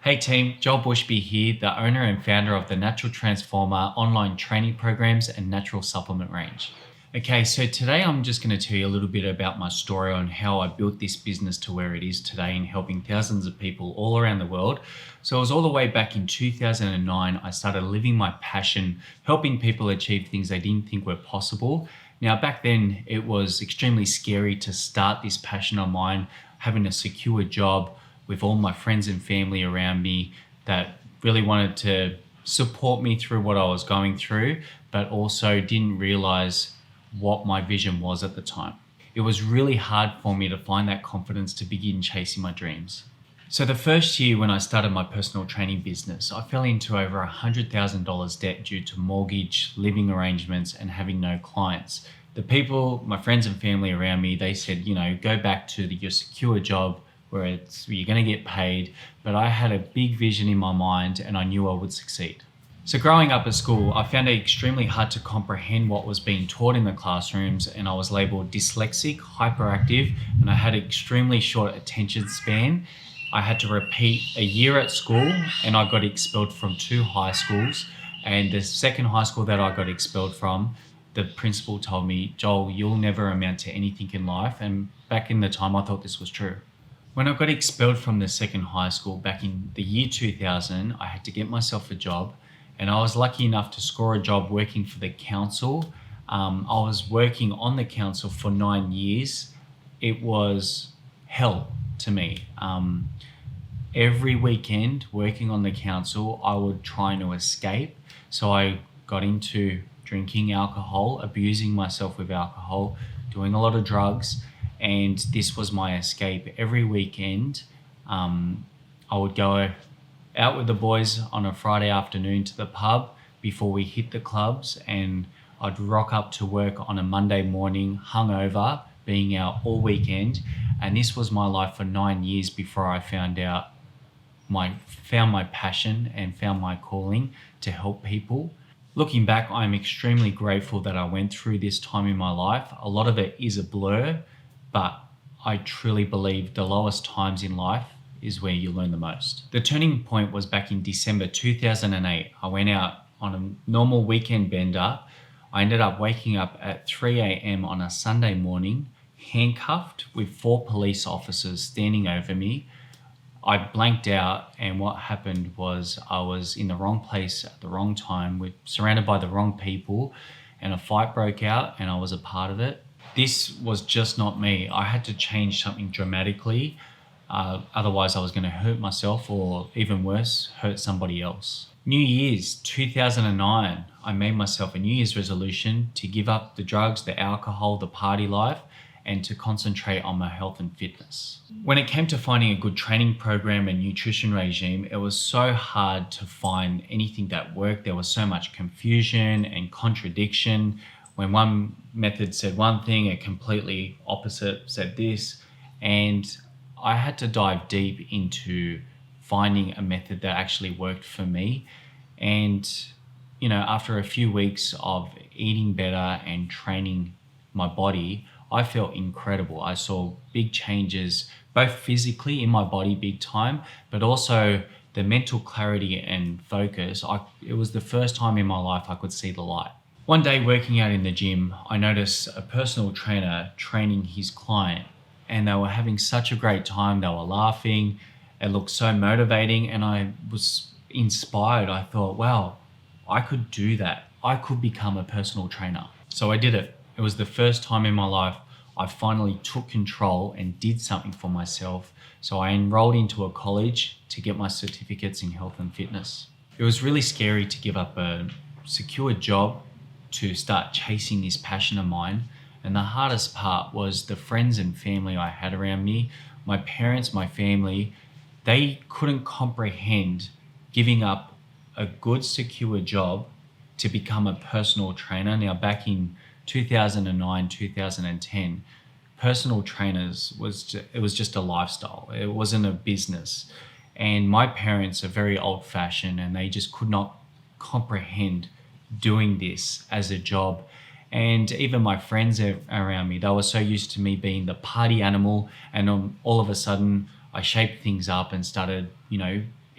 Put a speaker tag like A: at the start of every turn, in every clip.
A: Hey team, Joel Bushby here, the owner and founder of the Natural Transformer online training programs and natural supplement range. Okay, so today I'm just going to tell you a little bit about my story on how I built this business to where it is today and helping thousands of people all around the world. So it was all the way back in 2009, I started living my passion, helping people achieve things they didn't think were possible. Now, back then, it was extremely scary to start this passion of mine, having a secure job, with all my friends and family around me that really wanted to support me through what I was going through, but also didn't realize what my vision was at the time. It was really hard for me to find that confidence to begin chasing my dreams. So the first year when I started my personal training business, I fell into over $100,000 debt due to mortgage, living arrangements, and having no clients. The people, my friends and family around me, they said, go back to your secure job, where you're going to get paid, but I had a big vision in my mind and I knew I would succeed. So growing up at school, I found it extremely hard to comprehend what was being taught in the classrooms, and I was labeled dyslexic, hyperactive, and I had extremely short attention span. I had to repeat a year at school and I got expelled from 2 high schools, and the second high school that I got expelled from, the principal told me, "Joel, you'll never amount to anything in life." And back in the time, I thought this was true. When I got expelled from the second high school back in the year 2000, I had to get myself a job, and I was lucky enough to score a job working for the council. I was working on the council for 9 years. It was hell to me. Every weekend working on the council, I would try to escape. So I got into drinking alcohol, abusing myself with alcohol, doing a lot of drugs. And this was my escape. Every weekend, I would go out with the boys on a Friday afternoon to the pub before we hit the clubs, and I'd rock up to work on a Monday morning, hungover, being out all weekend. And this was my life for 9 years before I found my passion and found my calling to help people. Looking back, I'm extremely grateful that I went through this time in my life. A lot of it is a blur, but I truly believe the lowest times in life is where you learn the most. The turning point was back in December 2008. I went out on a normal weekend bender. I ended up waking up at 3 a.m. on a Sunday morning, handcuffed with 4 police officers standing over me. I blanked out, and what happened was I was in the wrong place at the wrong time, surrounded by the wrong people, and a fight broke out and I was a part of it. This was just not me. I had to change something dramatically. Otherwise, I was going to hurt myself, or even worse, hurt somebody else. New Year's 2009, I made myself a New Year's resolution to give up the drugs, the alcohol, the party life, and to concentrate on my health and fitness. When it came to finding a good training program and nutrition regime, it was so hard to find anything that worked. There was so much confusion and contradiction. When one method said one thing, a completely opposite said this. And I had to dive deep into finding a method that actually worked for me. And, after a few weeks of eating better and training my body, I felt incredible. I saw big changes, both physically in my body big time, but also the mental clarity and focus. It was the first time in my life I could see the light. One day working out in the gym, I noticed a personal trainer training his client, and they were having such a great time. They were laughing. It looked so motivating, and I was inspired. I thought, wow, I could do that. I could become a personal trainer. So I did it. It was the first time in my life I finally took control and did something for myself. So I enrolled into a college to get my certificates in health and fitness. It was really scary to give up a secure job to start chasing this passion of mine. And the hardest part was the friends and family I had around me. My parents, my family, they couldn't comprehend giving up a good, secure job to become a personal trainer. Now, back in 2009, 2010, personal trainers was just a lifestyle. It wasn't a business. And my parents are very old-fashioned, and they just could not comprehend doing this as a job. And even my friends around me, they were so used to me being the party animal, and all of a sudden I shaped things up and started,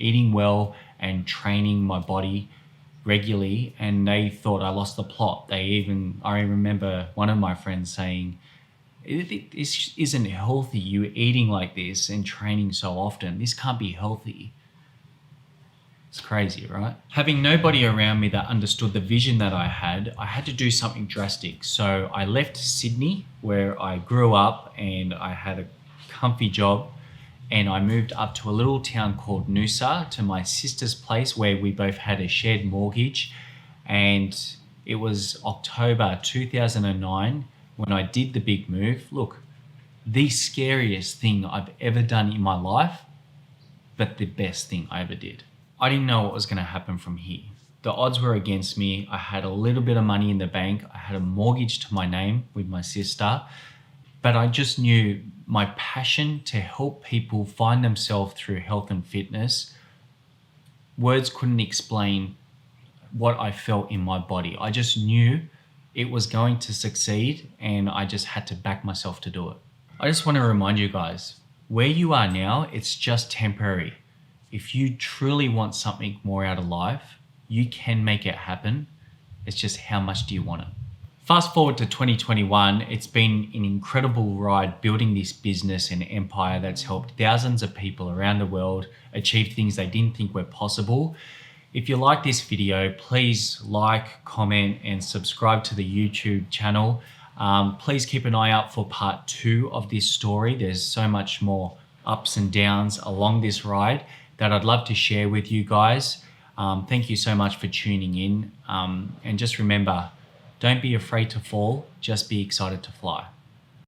A: eating well and training my body regularly, and they thought I lost the plot. I remember one of my friends saying, this isn't healthy, you eating like this and training so often. This can't be healthy. It's crazy, right? Having nobody around me that understood the vision that I had to do something drastic. So I left Sydney, where I grew up and I had a comfy job, and I moved up to a little town called Noosa, to my sister's place, where we both had a shared mortgage. And it was October 2009 when I did the big move. Look, the scariest thing I've ever done in my life, but the best thing I ever did. I didn't know what was going to happen from here. The odds were against me. I had a little bit of money in the bank. I had a mortgage to my name with my sister, but I just knew my passion to help people find themselves through health and fitness. Words couldn't explain what I felt in my body. I just knew it was going to succeed, and I just had to back myself to do it. I just want to remind you guys, where you are now, it's just temporary. If you truly want something more out of life, you can make it happen. It's just how much do you want it? Fast forward to 2021, it's been an incredible ride building this business and empire that's helped thousands of people around the world achieve things they didn't think were possible. If you like this video, please like, comment, and subscribe to the YouTube channel. Please keep an eye out for part 2 of this story. There's so much more ups and downs along this ride that I'd love to share with you guys. Thank you so much for tuning in. And just remember, don't be afraid to fall, just be excited to fly.